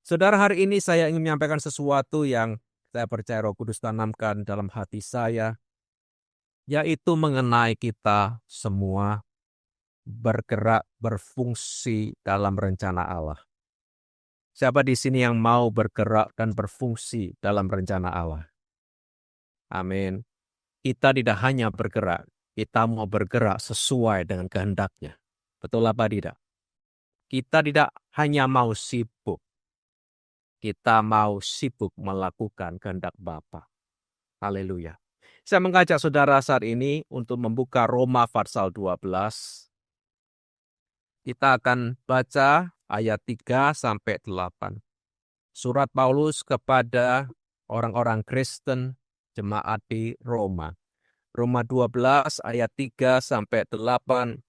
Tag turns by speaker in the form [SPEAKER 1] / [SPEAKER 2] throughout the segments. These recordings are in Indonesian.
[SPEAKER 1] Saudara, hari ini saya ingin menyampaikan sesuatu yang saya percaya Roh Kudus tanamkan dalam hati saya, yaitu mengenai kita semua bergerak berfungsi dalam rencana Allah. Siapa di sini yang mau bergerak dan berfungsi dalam rencana Allah? Amin. Kita tidak hanya bergerak, kita mau bergerak sesuai dengan kehendaknya. Betul apa tidak? Kita tidak hanya mau sibuk, kita mau sibuk melakukan kehendak Bapa. Haleluya. Saya mengajak saudara saat ini untuk membuka Roma pasal 12. Kita akan baca ayat 3 sampai 8. Surat Paulus kepada orang-orang Kristen jemaat di Roma. Roma 12 ayat 3 sampai 8.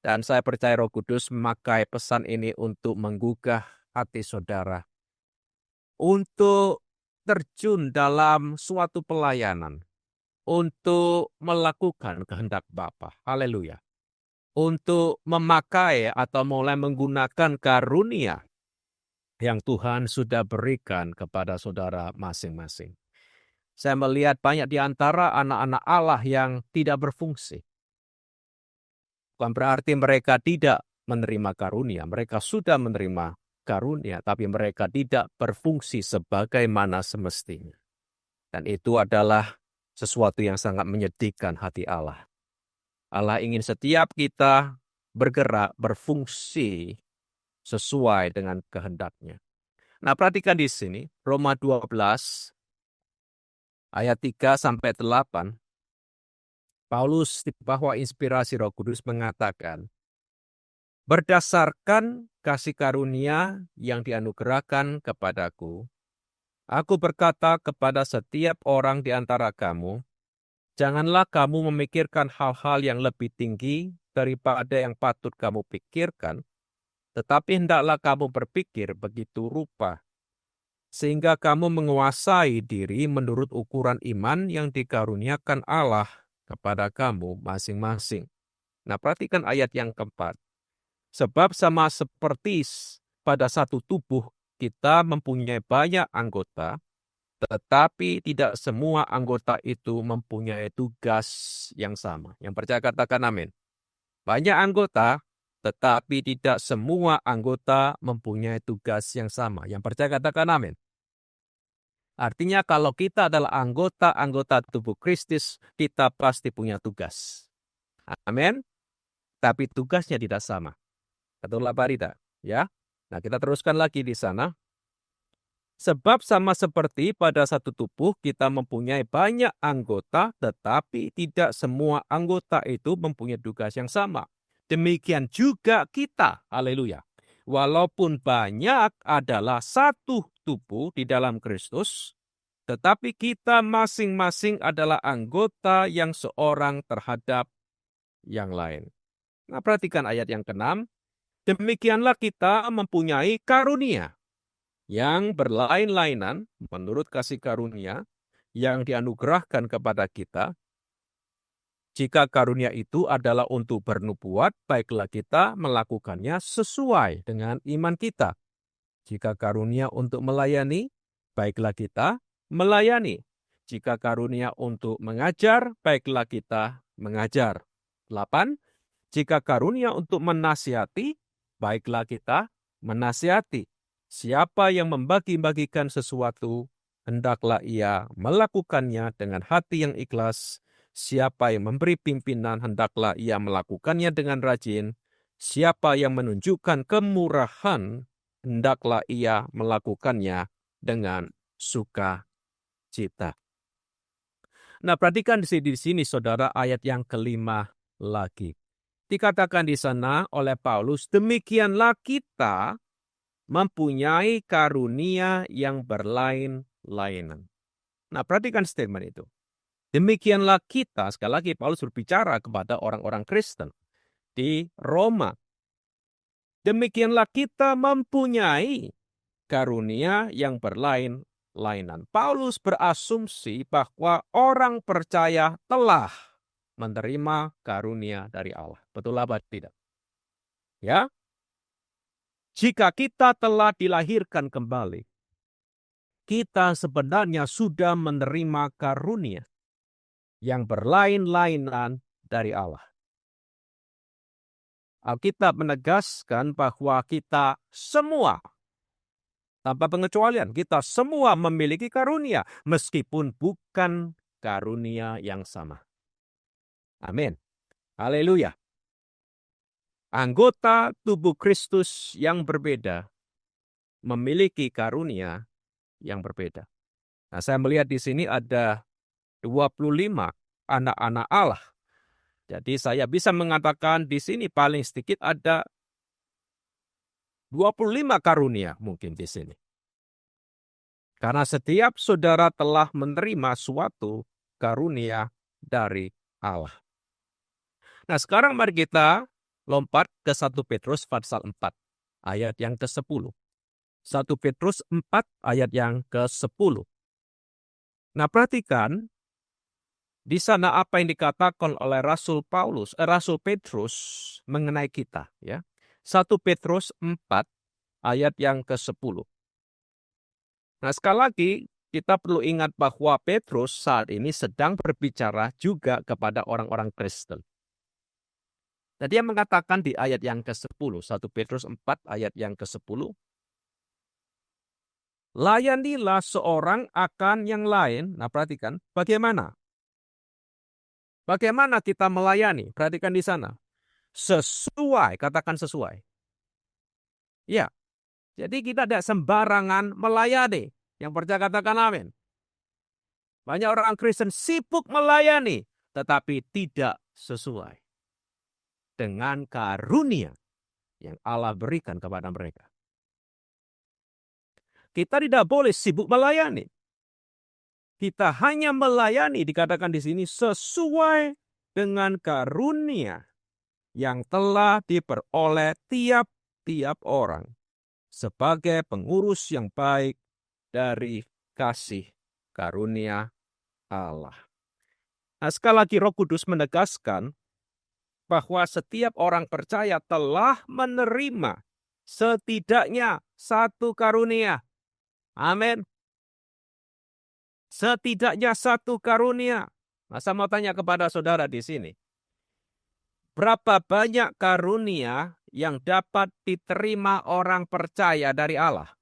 [SPEAKER 1] Dan saya percaya Roh Kudus memakai pesan ini untuk menggugah hati saudara, untuk terjun dalam suatu pelayanan, untuk melakukan kehendak Bapa. Haleluya. Untuk memakai atau mulai menggunakan karunia yang Tuhan sudah berikan kepada saudara masing-masing. Saya melihat banyak di antara anak-anak Allah yang tidak berfungsi. Bukan berarti mereka tidak menerima karunia. Mereka sudah menerima karunia, tapi mereka tidak berfungsi sebagaimana semestinya. Dan itu adalah sesuatu yang sangat menyedihkan hati Allah. Allah ingin setiap kita bergerak, berfungsi sesuai dengan kehendaknya. Nah, perhatikan di sini, Roma 12, ayat 3 sampai 8. Paulus di bawah inspirasi Roh Kudus mengatakan, berdasarkan kasih karunia yang dianugerahkan kepadaku, aku berkata kepada setiap orang di antara kamu, janganlah kamu memikirkan hal-hal yang lebih tinggi daripada yang patut kamu pikirkan, tetapi hendaklah kamu berpikir begitu rupa, sehingga kamu menguasai diri menurut ukuran iman yang dikaruniakan Allah kepada kamu masing-masing. Nah, perhatikan ayat yang keempat. Sebab sama seperti pada satu tubuh kita mempunyai banyak anggota, tetapi tidak semua anggota itu mempunyai tugas yang sama. Yang percaya katakan amin. Banyak anggota, tetapi tidak semua anggota mempunyai tugas yang sama. Yang percaya katakan amin. Artinya kalau kita adalah anggota-anggota tubuh Kristus, kita pasti punya tugas. Amin. Tapi tugasnya tidak sama. Betul apa tidak? Ya. Nah, kita teruskan lagi di sana. Sebab sama seperti pada satu tubuh kita mempunyai banyak anggota, tetapi tidak semua anggota itu mempunyai tugas yang sama. Demikian juga kita. Haleluya. Walaupun banyak adalah satu tubuh di dalam Kristus, tetapi kita masing-masing adalah anggota yang seorang terhadap yang lain. Nah, perhatikan ayat yang ke-6. Demikianlah kita mempunyai karunia yang berlain-lainan menurut kasih karunia yang dianugerahkan kepada kita. Jika karunia itu adalah untuk bernubuat, baiklah kita melakukannya sesuai dengan iman kita. Jika karunia untuk melayani, baiklah kita melayani. Jika karunia untuk mengajar, baiklah kita mengajar. 8. Jika karunia untuk menasihati, baiklah kita menasihati. Siapa yang membagi-bagikan sesuatu, hendaklah ia melakukannya dengan hati yang ikhlas. Siapa yang memberi pimpinan, hendaklah ia melakukannya dengan rajin. Siapa yang menunjukkan kemurahan, hendaklah ia melakukannya dengan sukacita. Nah, perhatikan di sini saudara ayat yang ke-5 lagi. Dikatakan di sana oleh Paulus, demikianlah kita mempunyai karunia yang berlain-lainan. Nah, perhatikan statement itu. Demikianlah kita, sekali lagi Paulus berbicara kepada orang-orang Kristen di Roma. Demikianlah kita mempunyai karunia yang berlain-lainan. Paulus berasumsi bahwa orang percaya telah menerima karunia dari Allah. Betul apa tidak? Ya? Jika kita telah dilahirkan kembali, kita sebenarnya sudah menerima karunia yang berlain-lainan dari Allah. Alkitab menegaskan bahwa kita semua, tanpa pengecualian, kita semua memiliki karunia, meskipun bukan karunia yang sama. Amin. Haleluya. Anggota tubuh Kristus yang berbeda memiliki karunia yang berbeda. Nah, saya melihat di sini ada 25 anak-anak Allah. Jadi saya bisa mengatakan di sini paling sedikit ada 25 karunia mungkin di sini. Karena setiap saudara telah menerima suatu karunia dari Allah. Nah, sekarang mari kita lompat ke 1 Petrus pasal 4 ayat yang ke-10. 1 Petrus 4 ayat yang ke-10. Nah, perhatikan di sana apa yang dikatakan oleh Rasul Petrus mengenai kita, ya. 1 Petrus 4 ayat yang ke-10. Nah, sekali lagi kita perlu ingat bahwa Petrus saat ini sedang berbicara juga kepada orang-orang Kristen. Nah, dia mengatakan di ayat yang ke-10, 1 Petrus 4 ayat yang ke-10, layanilah seorang akan yang lain. Nah, perhatikan, bagaimana? Bagaimana kita melayani? Perhatikan di sana. Sesuai, katakan sesuai. Ya, jadi kita tidak sembarangan melayani. Yang percaya katakan amin. Banyak orang Kristen sibuk melayani, tetapi tidak sesuai dengan karunia yang Allah berikan kepada mereka. Kita tidak boleh sibuk melayani. Kita hanya melayani, dikatakan di sini, sesuai dengan karunia yang telah diperoleh tiap-tiap orang sebagai pengurus yang baik dari kasih karunia Allah. Nah, sekali lagi Roh Kudus menegaskan bahwa setiap orang percaya telah menerima setidaknya satu karunia. Amin. Setidaknya satu karunia. Nah, saya mau tanya kepada saudara di sini. Berapa banyak karunia yang dapat diterima orang percaya dari Allah?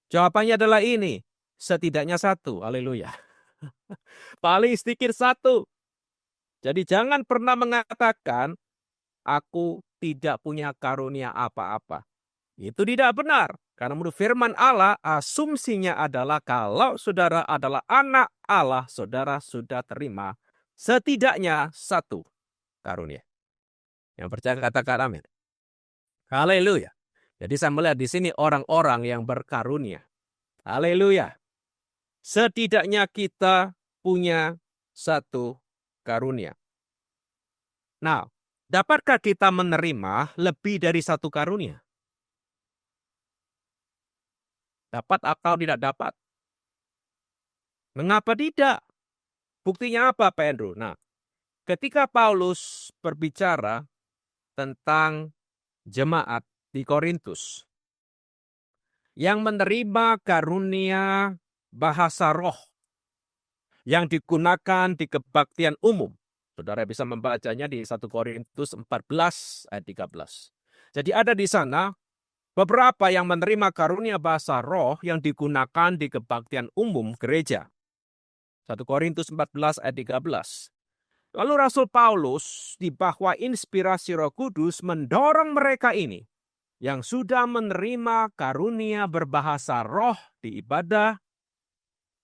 [SPEAKER 1] Jawabannya adalah ini. Setidaknya satu. Haleluya. Paling sedikit satu. Jadi jangan pernah mengatakan, aku tidak punya karunia apa-apa. Itu tidak benar. Karena menurut firman Allah, asumsinya adalah kalau saudara adalah anak Allah, saudara sudah terima setidaknya satu karunia. Yang percaya katakan amin. Haleluya. Jadi saya melihat di sini orang-orang yang berkarunia. Haleluya. Setidaknya kita punya satu karunia. Nah, dapatkah kita menerima lebih dari satu karunia? Dapat atau tidak dapat? Mengapa tidak? Buktinya apa, Pak Andrew? Nah, ketika Paulus berbicara tentang jemaat di Korintus yang menerima karunia bahasa roh yang digunakan di kebaktian umum. Saudara bisa membacanya di 1 Korintus 14 ayat 13. Jadi ada di sana beberapa yang menerima karunia bahasa roh yang digunakan di kebaktian umum gereja. 1 Korintus 14 ayat 13. Lalu Rasul Paulus di bawah inspirasi Roh Kudus mendorong mereka ini yang sudah menerima karunia berbahasa roh di ibadah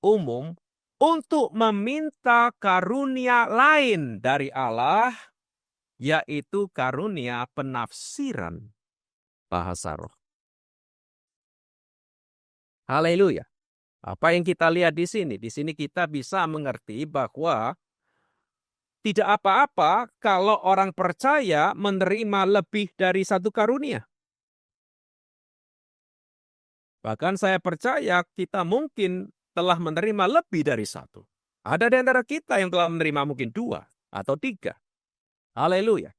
[SPEAKER 1] umum untuk meminta karunia lain dari Allah, yaitu karunia penafsiran bahasa roh. Haleluya. Apa yang kita lihat di sini? Di sini kita bisa mengerti bahwa tidak apa-apa kalau orang percaya menerima lebih dari satu karunia. Bahkan saya percaya kita mungkin telah menerima lebih dari satu. Ada di antara kita yang telah menerima mungkin 2 atau 3. Haleluya.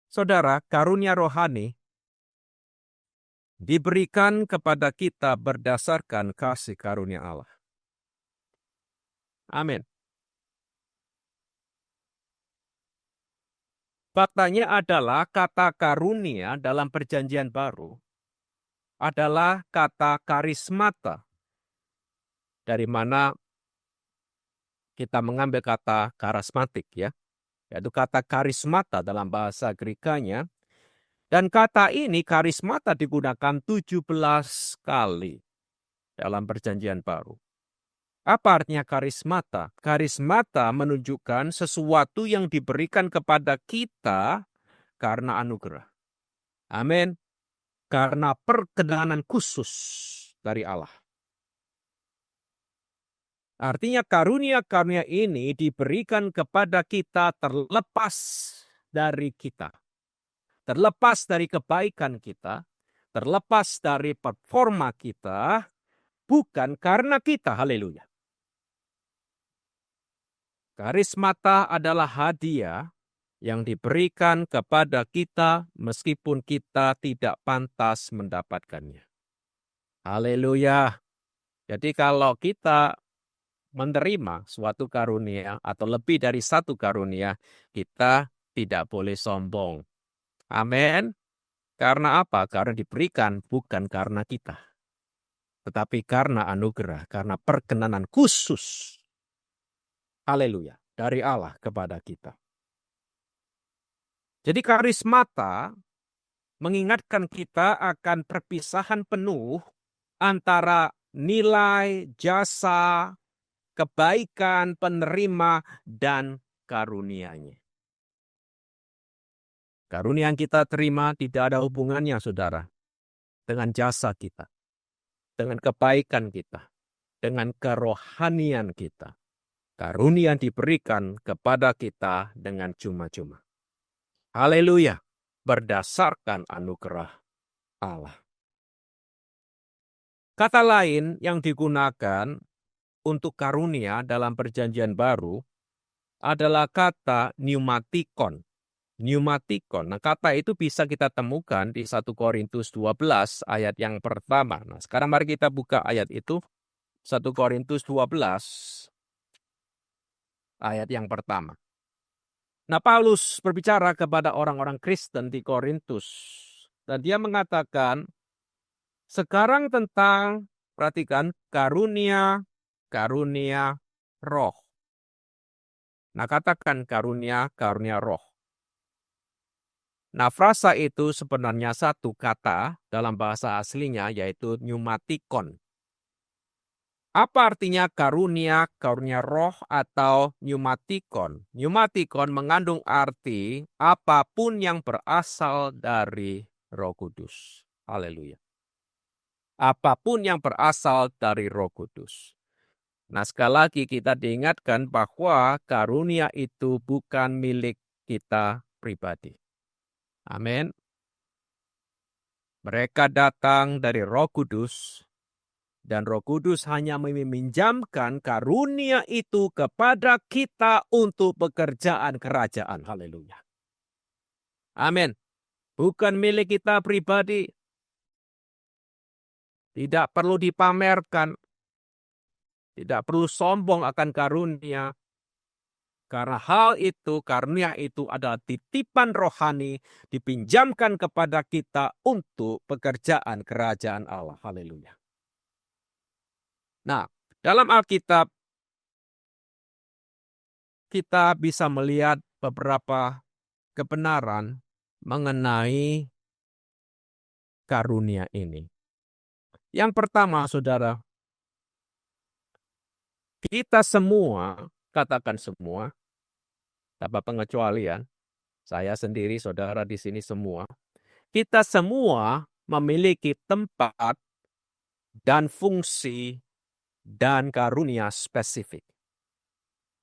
[SPEAKER 1] Saudara, karunia rohani diberikan kepada kita berdasarkan kasih karunia Allah. Amin. Faktanya adalah kata karunia dalam perjanjian baru adalah kata karismata, dari mana kita mengambil kata karismatik, ya, yaitu kata karismata dalam bahasa Grekanya. Dan kata ini karismata digunakan 17 kali dalam perjanjian baru. Apa artinya karismata? Karismata menunjukkan sesuatu yang diberikan kepada kita karena anugerah. Amin. Karena perkenanan khusus dari Allah. Artinya karunia-karunia ini diberikan kepada kita terlepas dari kita. Terlepas dari kebaikan kita, terlepas dari performa kita, bukan karena kita. Haleluya. Karismata adalah hadiah yang diberikan kepada kita meskipun kita tidak pantas mendapatkannya. Haleluya. Jadi kalau kita menerima suatu karunia atau lebih dari satu karunia, kita tidak boleh sombong. Amin. Karena apa? Karena diberikan bukan karena kita, tetapi karena anugerah, karena perkenanan khusus. Haleluya. Dari Allah kepada kita. Jadi karismata mengingatkan kita akan perpisahan penuh antara nilai, jasa, kebaikan penerima, dan karunia-Nya. Karunia yang kita terima tidak ada hubungannya, saudara, dengan jasa kita, dengan kebaikan kita, dengan kerohanian kita. Karunia yang diberikan kepada kita dengan cuma-cuma. Haleluya, berdasarkan anugerah Allah. Kata lain yang digunakan untuk karunia dalam perjanjian baru adalah kata pneumatikon. Pneumatikon. Nah, kata itu bisa kita temukan di 1 Korintus 12 ayat yang pertama. Nah, sekarang mari kita buka ayat itu. 1 Korintus 12 ayat yang pertama. Nah, Paulus berbicara kepada orang-orang Kristen di Korintus. Dan dia mengatakan, sekarang tentang, perhatikan, karunia roh. Nah, katakan karunia roh. Nah, frasa itu sebenarnya satu kata dalam bahasa aslinya, yaitu pneumatikon. Apa artinya karunia roh atau pneumatikon? Pneumatikon mengandung arti apapun yang berasal dari Roh Kudus. Haleluya. Apapun yang berasal dari Roh Kudus. Nah, sekali lagi kita diingatkan bahwa karunia itu bukan milik kita pribadi. Amin. Mereka datang dari Roh Kudus, dan Roh Kudus hanya meminjamkan karunia itu kepada kita untuk pekerjaan kerajaan. Haleluya. Amin. Bukan milik kita pribadi. Tidak perlu dipamerkan. Tidak perlu sombong akan karunia. Karena hal itu, karunia itu adalah titipan rohani dipinjamkan kepada kita untuk pekerjaan kerajaan Allah. Haleluya. Nah, dalam Alkitab kita bisa melihat beberapa kebenaran mengenai karunia ini. Yang pertama, saudara, kita semua, katakan semua, tanpa pengecualian, saya sendiri, saudara di sini semua, kita semua memiliki tempat dan fungsi dan karunia spesifik.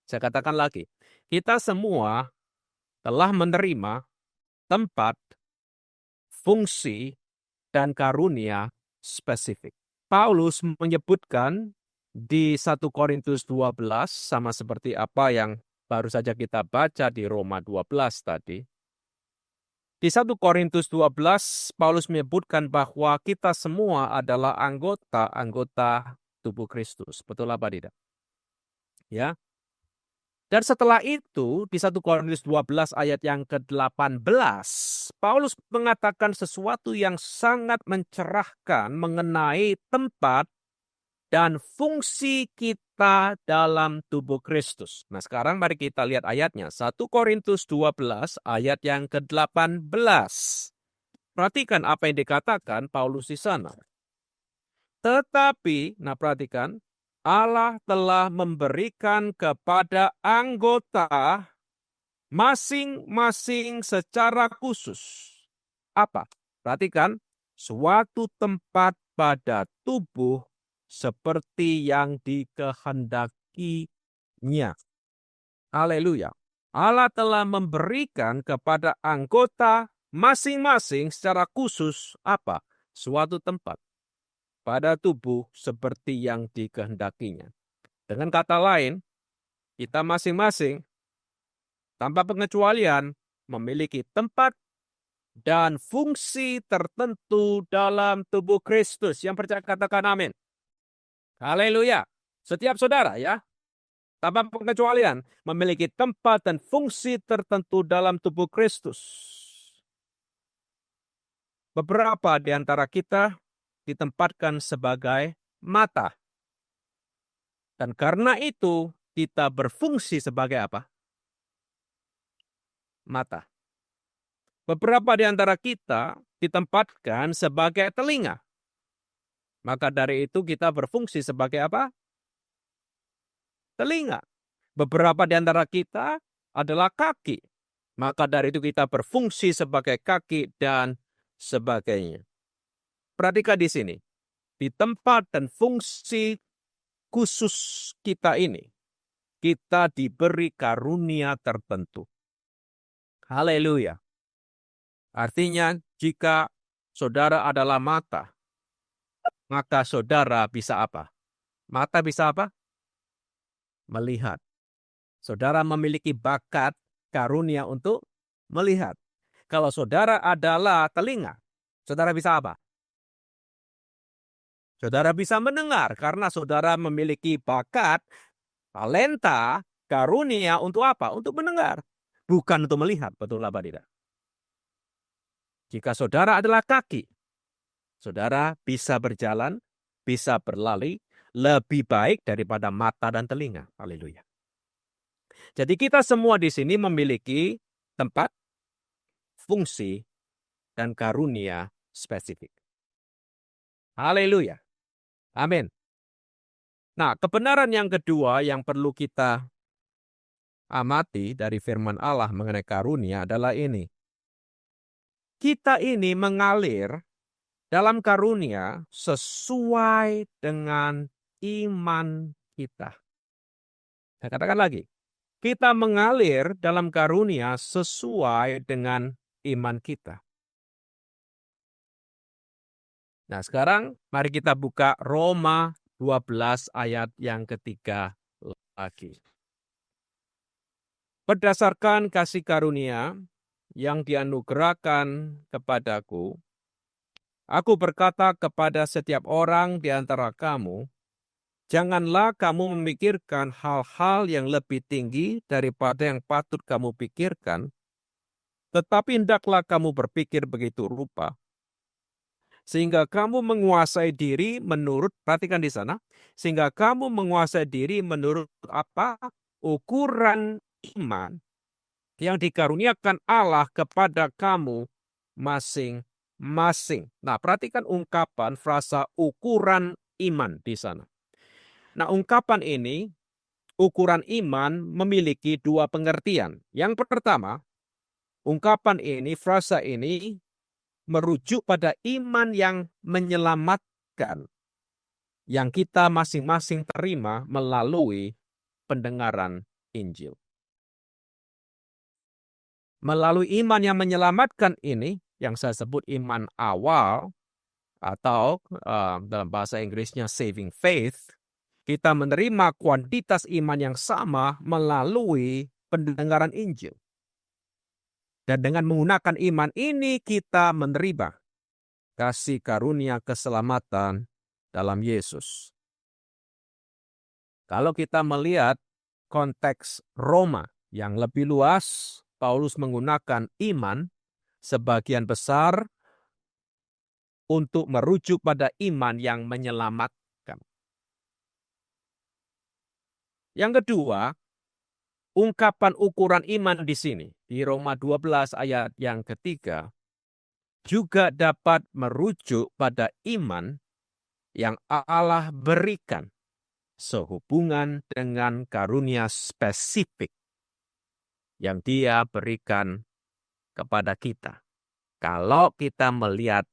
[SPEAKER 1] Saya katakan lagi, kita semua telah menerima tempat, fungsi, dan karunia spesifik. Paulus menyebutkan di 1 Korintus 12 sama seperti apa yang baru saja kita baca di Roma 12 tadi. Di 1 Korintus 12, Paulus menyebutkan bahwa kita semua adalah anggota-anggota tubuh Kristus. Betul apa tidak? Ya. Dan setelah itu, di 1 Korintus 12 ayat yang ke-18, Paulus mengatakan sesuatu yang sangat mencerahkan mengenai tempat dan fungsi kita dalam tubuh Kristus. Nah, sekarang mari kita lihat ayatnya. 1 Korintus 12 ayat yang ke-18. Perhatikan apa yang dikatakan Paulus di sana. Tetapi, nah perhatikan, Allah telah memberikan kepada anggota masing-masing secara khusus. Apa? Perhatikan, suatu tempat pada tubuh seperti yang dikehendakinya. Haleluya. Allah telah memberikan kepada anggota masing-masing secara khusus apa? Suatu tempat pada tubuh seperti yang dikehendakinya. Dengan kata lain, kita masing-masing tanpa pengecualian memiliki tempat dan fungsi tertentu dalam tubuh Kristus. Yang percaya katakan amin. Haleluya. Setiap saudara ya, tanpa pengecualian memiliki tempat dan fungsi tertentu dalam tubuh Kristus. Beberapa di antara kita ditempatkan sebagai mata. Dan karena itu kita berfungsi sebagai apa? Mata. Beberapa di antara kita ditempatkan sebagai telinga. Maka dari itu kita berfungsi sebagai apa? Telinga. Beberapa di antara kita adalah kaki. Maka dari itu kita berfungsi sebagai kaki dan sebagainya. Perhatikan di sini. Di tempat dan fungsi khusus kita ini, kita diberi karunia tertentu. Haleluya. Artinya jika saudara adalah mata, maka saudara bisa apa? Mata bisa apa? Melihat. Saudara memiliki bakat karunia untuk melihat. Kalau saudara adalah telinga, saudara bisa apa? Saudara bisa mendengar karena saudara memiliki bakat, talenta, karunia untuk apa? Untuk mendengar. Bukan untuk melihat. Betul apa tidak? Jika saudara adalah kaki, saudara bisa berjalan, bisa berlari, lebih baik daripada mata dan telinga. Haleluya. Jadi kita semua di sini memiliki tempat, fungsi, dan karunia spesifik. Haleluya. Amin. Nah, kebenaran yang kedua yang perlu kita amati dari firman Allah mengenai karunia adalah ini. Kita ini mengalir dalam karunia sesuai dengan iman kita. Saya katakan lagi, kita mengalir dalam karunia sesuai dengan iman kita. Nah, sekarang mari kita buka Roma 12 ayat yang ketiga lagi. Berdasarkan kasih karunia yang dianugerahkan kepadaku, aku berkata kepada setiap orang di antara kamu, janganlah kamu memikirkan hal-hal yang lebih tinggi daripada yang patut kamu pikirkan, tetapi hendaklah kamu berpikir begitu rupa, sehingga kamu menguasai diri menurut, perhatikan di sana, sehingga kamu menguasai diri menurut apa? Ukuran iman yang dikaruniakan Allah kepada kamu masing-masing. Nah, perhatikan ungkapan frasa ukuran iman di sana. Nah, ungkapan ini, ukuran iman memiliki dua pengertian. Yang pertama, ungkapan ini, frasa ini merujuk pada iman yang menyelamatkan yang kita masing-masing terima melalui pendengaran Injil. Melalui iman yang menyelamatkan ini, yang saya sebut iman awal, atau dalam bahasa Inggrisnya saving faith, kita menerima kuantitas iman yang sama melalui pendengaran Injil. Dan dengan menggunakan iman ini kita menerima kasih karunia keselamatan dalam Yesus. Kalau kita melihat konteks Roma yang lebih luas, Paulus menggunakan iman sebagian besar untuk merujuk pada iman yang menyelamatkan. Yang kedua, ungkapan ukuran iman di sini, di Roma 12 ayat yang ketiga, juga dapat merujuk pada iman yang Allah berikan sehubungan dengan karunia spesifik yang Dia berikan kepada kita. Kalau kita melihat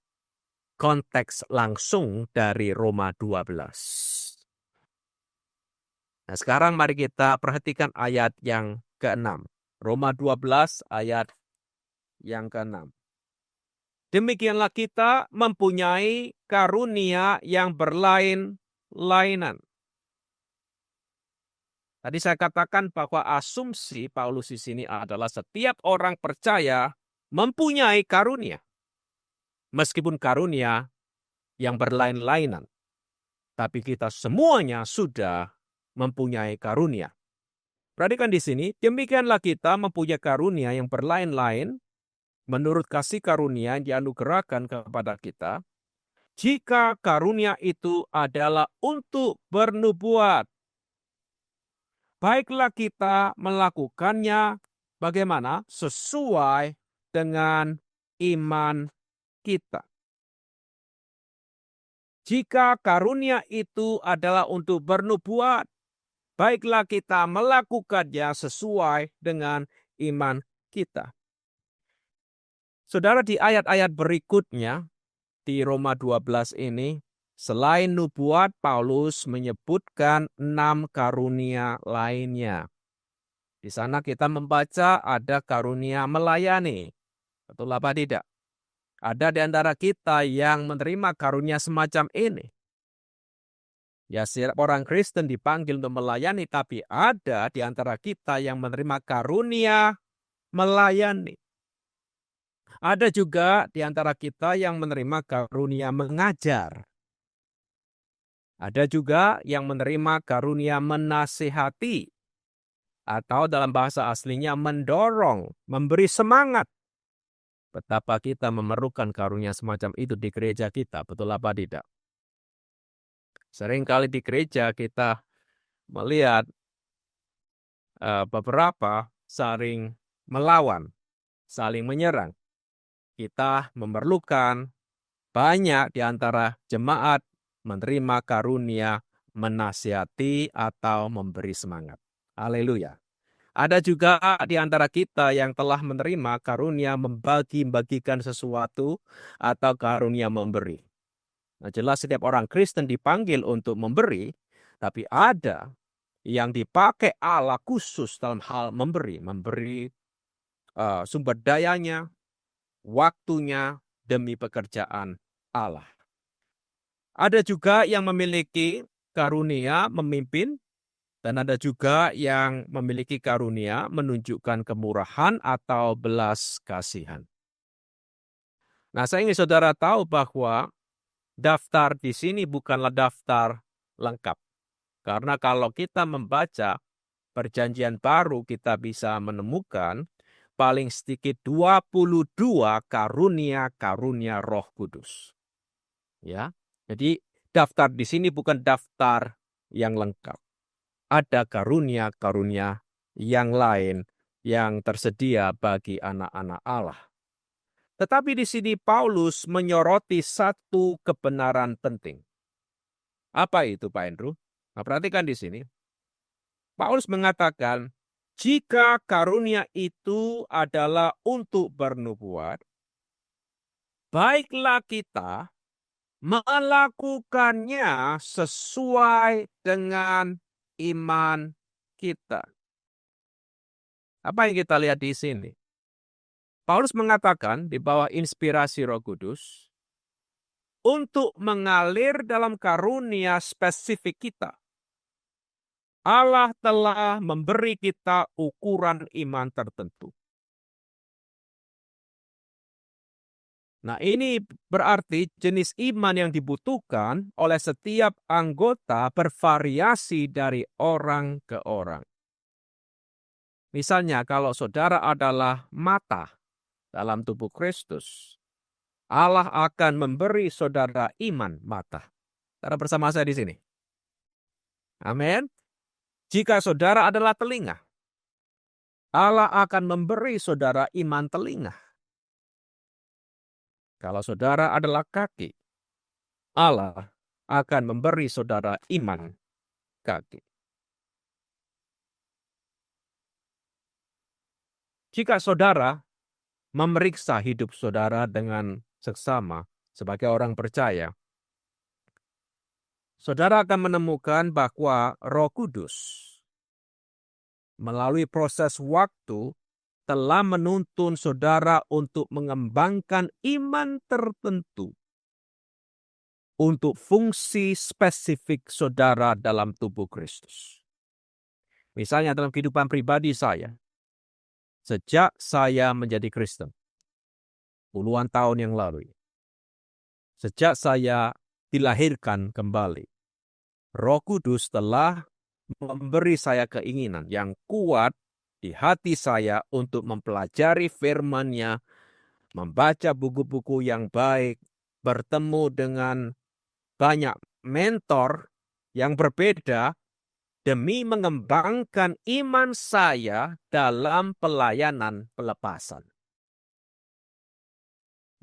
[SPEAKER 1] konteks langsung dari Roma 12. Nah, sekarang mari kita perhatikan ayat yang ke-6. Roma 12 ayat yang ke-6. Demikianlah kita mempunyai karunia yang berlain-lainan. Tadi saya katakan bahwa asumsi Paulus di sini adalah setiap orang percaya mempunyai karunia. Meskipun karunia yang berlain-lainan. Tapi kita semuanya sudah mempunyai karunia. Perhatikan di sini, demikianlah kita mempunyai karunia yang berlain-lain menurut kasih karunia yang dianugerahkan kepada kita. Jika karunia itu adalah untuk bernubuat, baiklah kita melakukannya bagaimana? Sesuai dengan iman kita. Jika karunia itu adalah untuk bernubuat, baiklah kita melakukannya sesuai dengan iman kita. Saudara, di ayat-ayat berikutnya, di Roma 12 ini, selain nubuat, Paulus menyebutkan 6 karunia lainnya. Di sana kita membaca ada karunia melayani. Betul apa tidak? Ada di antara kita yang menerima karunia semacam ini. Ya, setiap orang Kristen dipanggil untuk melayani, tapi ada di antara kita yang menerima karunia melayani. Ada juga di antara kita yang menerima karunia mengajar. Ada juga yang menerima karunia menasihati. Atau dalam bahasa aslinya mendorong, memberi semangat. Betapa kita memerlukan karunia semacam itu di gereja kita, betul apa tidak? Seringkali di gereja kita melihat beberapa saling melawan, saling menyerang. Kita memerlukan banyak di antara jemaat menerima karunia menasihati atau memberi semangat. Haleluya. Ada juga di antara kita yang telah menerima karunia membagi-bagikan sesuatu atau karunia memberi. Nah, jelas setiap orang Kristen dipanggil untuk memberi, tapi ada yang dipakai Allah khusus dalam hal memberi sumber dayanya, waktunya demi pekerjaan Allah. Ada juga yang memiliki karunia memimpin, dan ada juga yang memiliki karunia menunjukkan kemurahan atau belas kasihan. Nah, saya ingin saudara tahu bahwa daftar di sini bukanlah daftar lengkap. Karena kalau kita membaca Perjanjian Baru, kita bisa menemukan paling sedikit 22 karunia-karunia Roh Kudus. Ya. Jadi daftar di sini bukan daftar yang lengkap. Ada karunia-karunia yang lain yang tersedia bagi anak-anak Allah. Tetapi di sini Paulus menyoroti satu kebenaran penting. Apa itu, Pak Andrew? Nah, perhatikan di sini. Paulus mengatakan, jika karunia itu adalah untuk bernubuat, baiklah kita melakukannya sesuai dengan iman kita. Apa yang kita lihat di sini? Paulus mengatakan di bawah inspirasi Roh Kudus, untuk mengalir dalam karunia spesifik kita, Allah telah memberi kita ukuran iman tertentu. Nah, ini berarti jenis iman yang dibutuhkan oleh setiap anggota bervariasi dari orang ke orang. Misalnya, kalau saudara adalah mata dalam tubuh Kristus, Allah akan memberi saudara iman mata. Saudara bersama saya di sini. Amin. Jika saudara adalah telinga, Allah akan memberi saudara iman telinga. Kalau saudara adalah kaki, Allah akan memberi saudara iman kaki. Jika saudara memeriksa hidup saudara dengan seksama sebagai orang percaya, saudara akan menemukan bahwa Roh Kudus melalui proses waktu telah menuntun saudara untuk mengembangkan iman tertentu untuk fungsi spesifik saudara dalam tubuh Kristus. Misalnya dalam kehidupan pribadi saya, sejak saya menjadi Kristen, puluhan tahun yang lalu, sejak saya dilahirkan kembali, Roh Kudus telah memberi saya keinginan yang kuat di hati saya untuk mempelajari firman-Nya, membaca buku-buku yang baik, bertemu dengan banyak mentor yang berbeda demi mengembangkan iman saya dalam pelayanan pelepasan.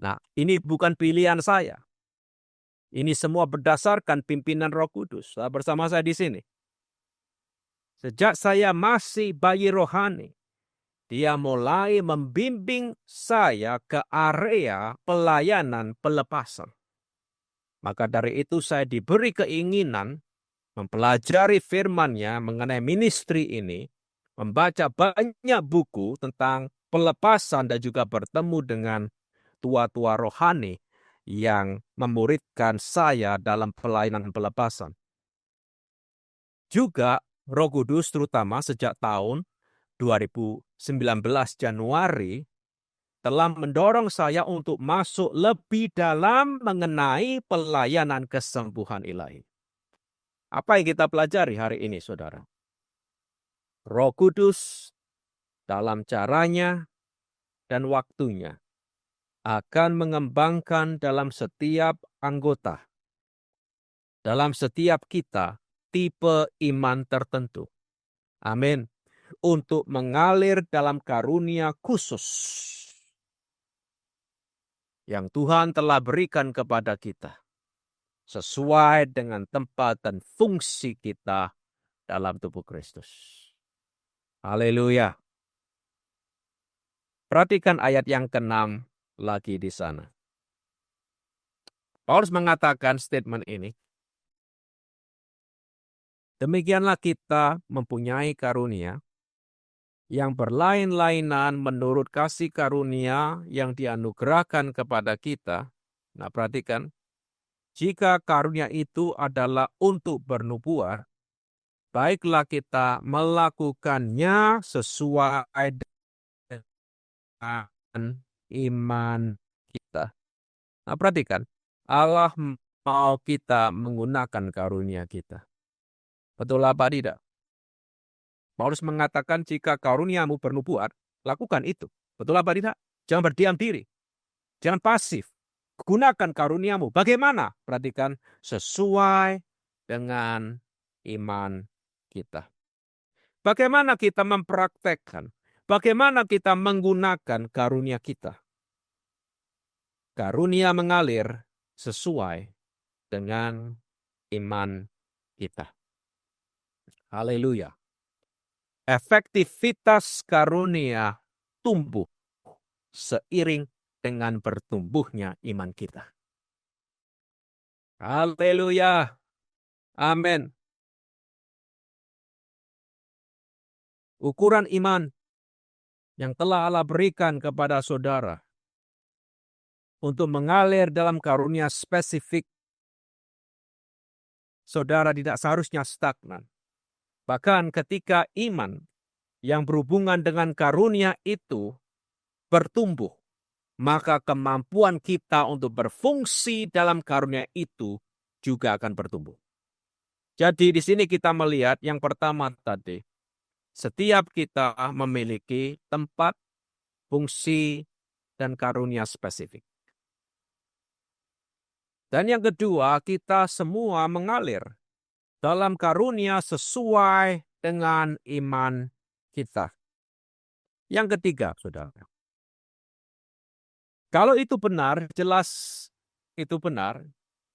[SPEAKER 1] Nah, ini bukan pilihan saya. Ini semua berdasarkan pimpinan Roh Kudus. Bersama saya di sini. Sejak saya masih bayi rohani, Dia mulai membimbing saya ke area pelayanan pelepasan. Maka dari itu saya diberi keinginan mempelajari firman-Nya mengenai ministry ini, membaca banyak buku tentang pelepasan dan juga bertemu dengan tua-tua rohani yang memuridkan saya dalam pelayanan pelepasan. Juga Roh Kudus terutama sejak tahun 2019 Januari telah mendorong saya untuk masuk lebih dalam mengenai pelayanan kesembuhan ilahi. Apa yang kita pelajari hari ini, saudara? Roh Kudus dalam caranya dan waktunya akan mengembangkan dalam setiap anggota, dalam setiap kita, tipe iman tertentu. Amin. Untuk mengalir dalam karunia khusus yang Tuhan telah berikan kepada kita, sesuai dengan tempat dan fungsi kita dalam tubuh Kristus. Haleluya. Perhatikan ayat yang ke-6 lagi di sana. Paulus mengatakan statement ini, demikianlah kita mempunyai karunia yang berlain-lainan menurut kasih karunia yang dianugerahkan kepada kita. Nah, perhatikan, jika karunia itu adalah untuk bernubuat, baiklah kita melakukannya sesuai dengan iman kita. Nah, perhatikan, Allah mau kita menggunakan karunia kita. Betul apa tidak? Paulus mengatakan jika karuniamu bernubuat, lakukan itu. Betul apa tidak? Jangan berdiam diri. Jangan pasif. Gunakan karuniamu. Bagaimana? Perhatikan, sesuai dengan iman kita. Bagaimana kita mempraktekkan? Bagaimana kita menggunakan karunia kita? Karunia mengalir sesuai dengan iman kita. Haleluya. Efektivitas karunia tumbuh seiring dengan bertumbuhnya iman kita. Haleluya. Amin. Ukuran iman yang telah Allah berikan kepada saudara untuk mengalir dalam karunia spesifik, saudara tidak seharusnya stagnan. Bahkan ketika iman yang berhubungan dengan karunia itu bertumbuh, maka kemampuan kita untuk berfungsi dalam karunia itu juga akan bertumbuh. Jadi di sini kita melihat yang pertama tadi, setiap kita memiliki tempat, fungsi, dan karunia spesifik. Dan yang kedua, kita semua mengalir dalam karunia sesuai dengan iman kita. Yang ketiga, saudara. Kalau itu benar, jelas itu benar.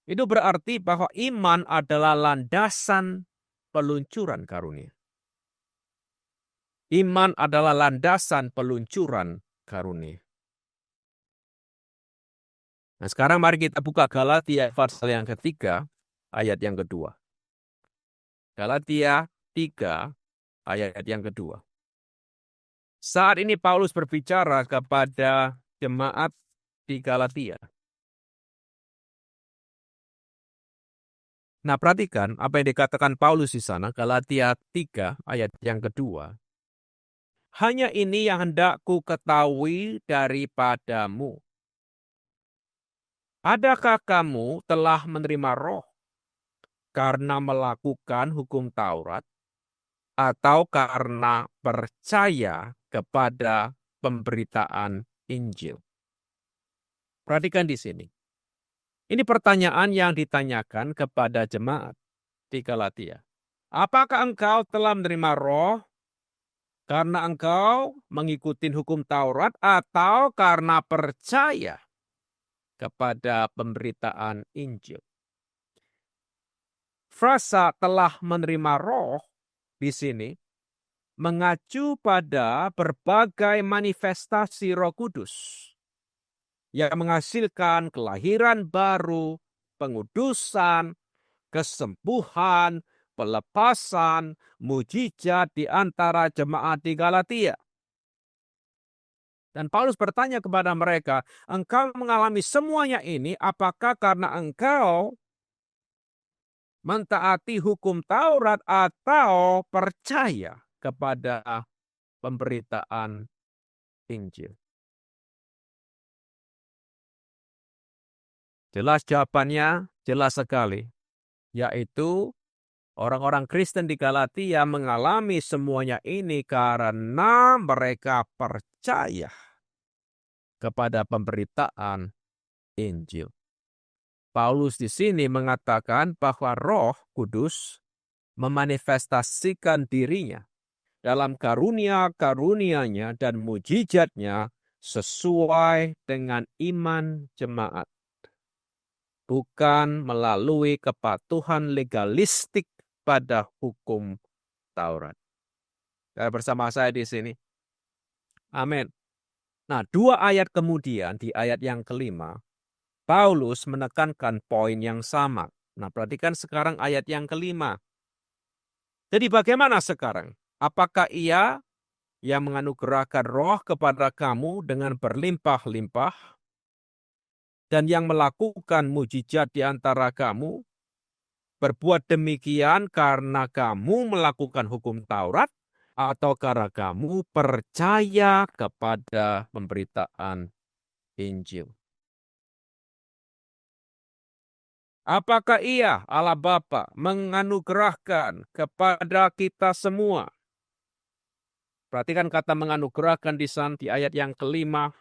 [SPEAKER 1] Itu berarti bahwa iman adalah landasan peluncuran karunia. Iman adalah landasan peluncuran karunia. Nah, sekarang mari kita buka Galatia pasal yang ketiga, ayat yang kedua. Galatia 3, ayat yang kedua. Saat ini Paulus berbicara kepada jemaat di Galatia. Nah, perhatikan apa yang dikatakan Paulus di sana, Galatia 3 ayat yang kedua. Hanya ini yang hendak ku ketahui daripadamu. Adakah kamu telah menerima roh karena melakukan hukum Taurat atau karena percaya kepada pemberitaan Injil? Perhatikan di sini. Ini pertanyaan yang ditanyakan kepada jemaat di Galatia. Apakah engkau telah menerima roh karena engkau mengikuti hukum Taurat atau karena percaya kepada pemberitaan Injil? Frasa telah menerima roh di sini mengacu pada berbagai manifestasi Roh Kudus yang menghasilkan kelahiran baru, pengudusan, kesembuhan, pelepasan, mujizat di antara jemaat di Galatia. Dan Paulus bertanya kepada mereka, engkau mengalami semuanya ini apakah karena engkau mentaati hukum Taurat atau percaya kepada pemberitaan Injil? Jelas jawabannya, jelas sekali. Yaitu orang-orang Kristen di Galatia mengalami semuanya ini karena mereka percaya kepada pemberitaan Injil. Paulus di sini mengatakan bahwa Roh Kudus memanifestasikan dirinya dalam karunia-karunianya dan mujizatnya sesuai dengan iman jemaat. Bukan melalui kepatuhan legalistik pada hukum Taurat. Bersama saya di sini. Amin. Nah, 2 ayat kemudian di ayat yang kelima, Paulus menekankan poin yang sama. Nah, perhatikan sekarang ayat yang kelima. Jadi bagaimana sekarang? Apakah ia yang menganugerahkan roh kepada kamu dengan berlimpah-limpah dan yang melakukan mujizat di antara kamu berbuat demikian karena kamu melakukan hukum Taurat atau karena kamu percaya kepada pemberitaan Injil? Apakah ia, Allah Bapa, menganugerahkan kepada kita semua? Perhatikan kata menganugerahkan di sana di ayat yang kelima.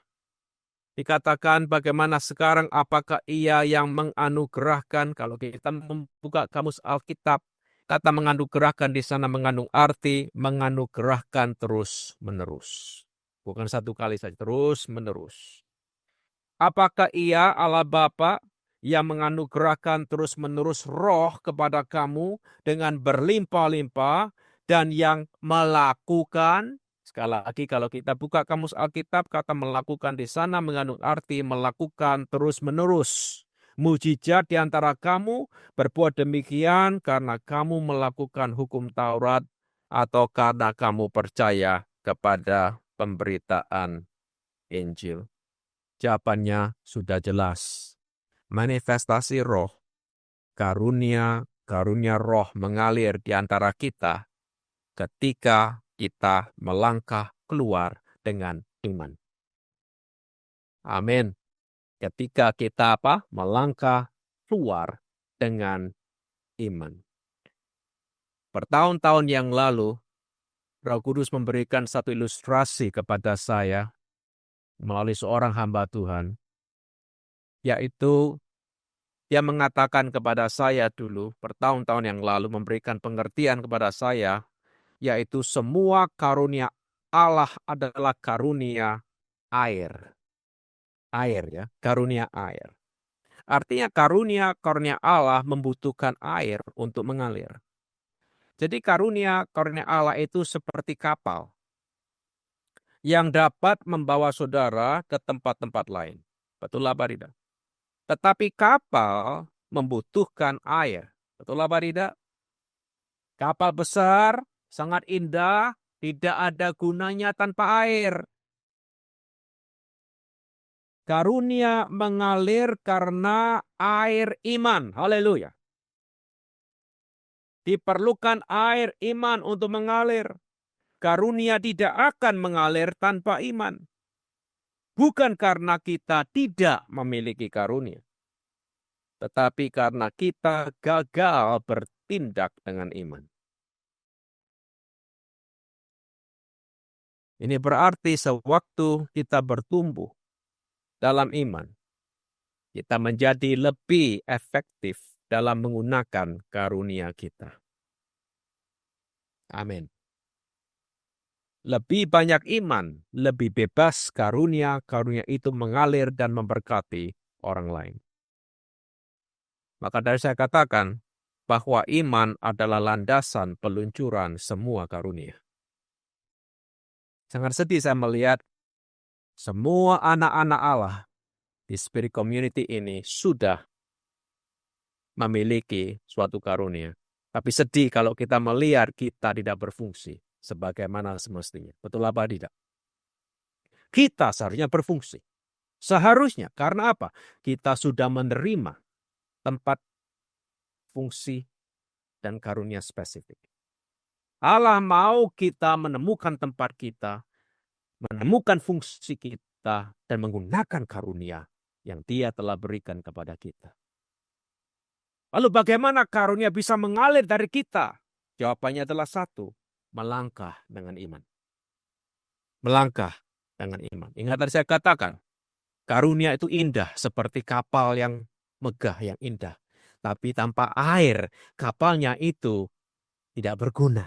[SPEAKER 1] Dikatakan bagaimana sekarang, apakah ia yang menganugerahkan? Kalau kita membuka kamus Alkitab, kata menganugerahkan di sana mengandung arti menganugerahkan terus-menerus. Bukan satu kali saja, terus-menerus. Apakah ia, Allah Bapa, yang menganugerahkan terus-menerus roh kepada kamu dengan berlimpah-limpah dan yang melakukan? Sekali lagi, kalau kita buka kamus Alkitab, kata melakukan di sana mengandung arti melakukan terus-menerus. Mujizat di antara kamu berbuat demikian karena kamu melakukan hukum Taurat atau karena kamu percaya kepada pemberitaan Injil. Jawabannya sudah jelas. Manifestasi roh, karunia roh mengalir di antara kita ketika kita melangkah keluar dengan iman. Amin. Ketika kita melangkah keluar dengan iman. Bertahun-tahun yang lalu, Roh Kudus memberikan satu ilustrasi kepada saya melalui seorang hamba Tuhan, yaitu dia mengatakan kepada saya dulu, bertahun-tahun yang lalu memberikan pengertian kepada saya, yaitu semua karunia Allah adalah karunia air. Air ya, karunia air. Artinya karunia Allah membutuhkan air untuk mengalir. Jadi karunia Allah itu seperti kapal yang dapat membawa saudara ke tempat-tempat lain. Betul apa tidak? Tetapi kapal membutuhkan air. Betul apa tidak? Kapal besar, sangat indah, tidak ada gunanya tanpa air. Karunia mengalir karena air iman. Haleluya. Diperlukan air iman untuk mengalir. Karunia tidak akan mengalir tanpa iman. Bukan karena kita tidak memiliki karunia, tetapi karena kita gagal bertindak dengan iman. Ini berarti sewaktu kita bertumbuh dalam iman, kita menjadi lebih efektif dalam menggunakan karunia kita. Amin. Lebih banyak iman, lebih bebas karunia itu mengalir dan memberkati orang lain. Maka dari saya katakan bahwa iman adalah landasan peluncuran semua karunia. Sangat sedih saya melihat semua anak-anak Allah di Spirit Community ini sudah memiliki suatu karunia. Tapi sedih kalau kita melihat kita tidak berfungsi sebagaimana semestinya. Betul apa tidak? Kita seharusnya berfungsi. Seharusnya, karena apa? Kita sudah menerima tempat fungsi dan karunia spesifik. Allah mau kita menemukan tempat kita, menemukan fungsi kita, dan menggunakan karunia yang Dia telah berikan kepada kita. Lalu bagaimana karunia bisa mengalir dari kita? Jawabannya adalah satu, melangkah dengan iman. Melangkah dengan iman. Ingat tadi saya katakan, karunia itu indah seperti kapal yang megah, yang indah. Tapi tanpa air, kapalnya itu tidak berguna.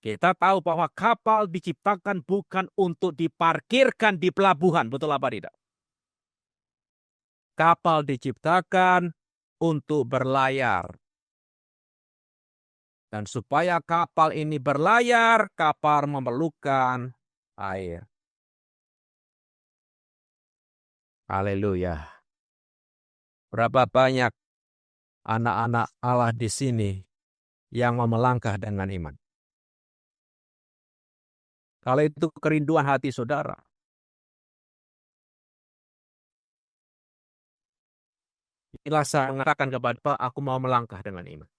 [SPEAKER 1] Kita tahu bahwa kapal diciptakan bukan untuk diparkirkan di pelabuhan. Betul apa tidak? Kapal diciptakan untuk berlayar. Dan supaya kapal ini berlayar, kapal memerlukan air. Haleluya. Berapa banyak anak-anak Allah di sini yang mau melangkah dengan iman? Kalau itu kerinduan hati saudara, inilah saya mengatakan kepada Pak, aku mau melangkah dengan iman.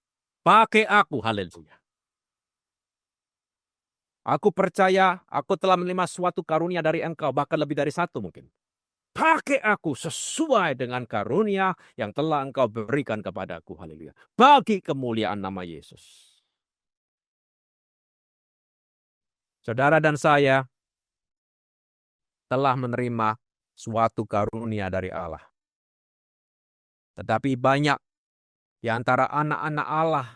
[SPEAKER 1] Pakai aku, haleluya. Aku percaya aku telah menerima suatu karunia dari engkau, bahkan lebih dari satu mungkin. Pakai aku sesuai dengan karunia yang telah engkau berikan kepadaku, haleluya. Bagi kemuliaan nama Yesus. Saudara dan saya telah menerima suatu karunia dari Allah. Tetapi banyak di antara anak-anak Allah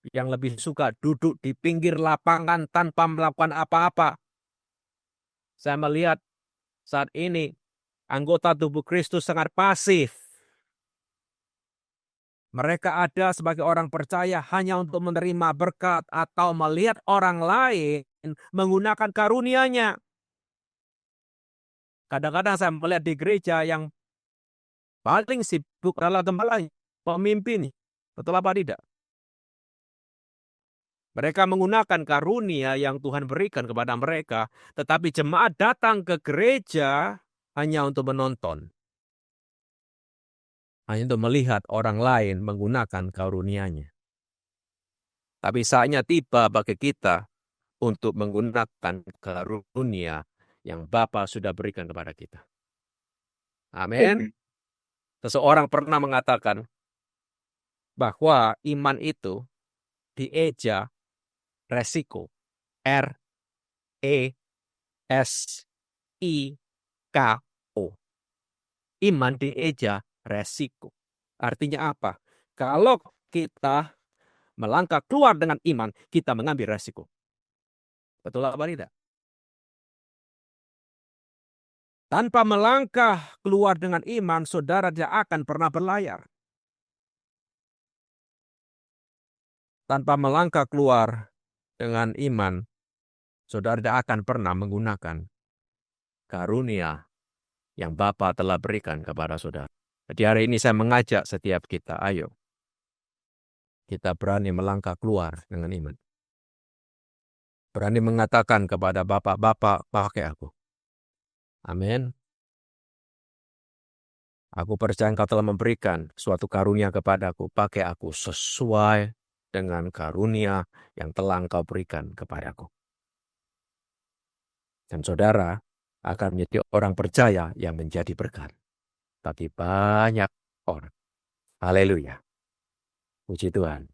[SPEAKER 1] yang lebih suka duduk di pinggir lapangan tanpa melakukan apa-apa. Saya melihat saat ini anggota tubuh Kristus sangat pasif. Mereka ada sebagai orang percaya hanya untuk menerima berkat atau melihat orang lain menggunakan karunia-Nya. Kadang-kadang saya melihat di gereja yang paling sibuk adalah gembalanya, pemimpin. Betul apa tidak? Mereka menggunakan karunia yang Tuhan berikan kepada mereka, tetapi jemaat datang ke gereja hanya untuk menonton. Hanya untuk melihat orang lain menggunakan karunia-Nya. Tapi saatnya tiba bagi kita untuk menggunakan karunia yang Bapa sudah berikan kepada kita. Amin. Seseorang pernah mengatakan bahwa iman itu dieja resiko. RESIKO. Iman dieja resiko. Artinya apa? Kalau kita melangkah keluar dengan iman, kita mengambil resiko. Betul apa tidak? Tanpa melangkah keluar dengan iman, saudara tidak akan pernah berlayar. Tanpa melangkah keluar dengan iman, saudara tidak akan pernah menggunakan karunia yang Bapa telah berikan kepada saudara. Jadi hari ini saya mengajak setiap kita, ayo kita berani melangkah keluar dengan iman. Berani mengatakan kepada Bapak, pakai aku. Amin. Aku percaya Engkau telah memberikan suatu karunia kepadaku. Pakai aku sesuai dengan karunia yang telah Engkau berikan kepadaku. Dan saudara akan menjadi orang percaya yang menjadi berkat bagi banyak orang. Haleluya. Puji Tuhan.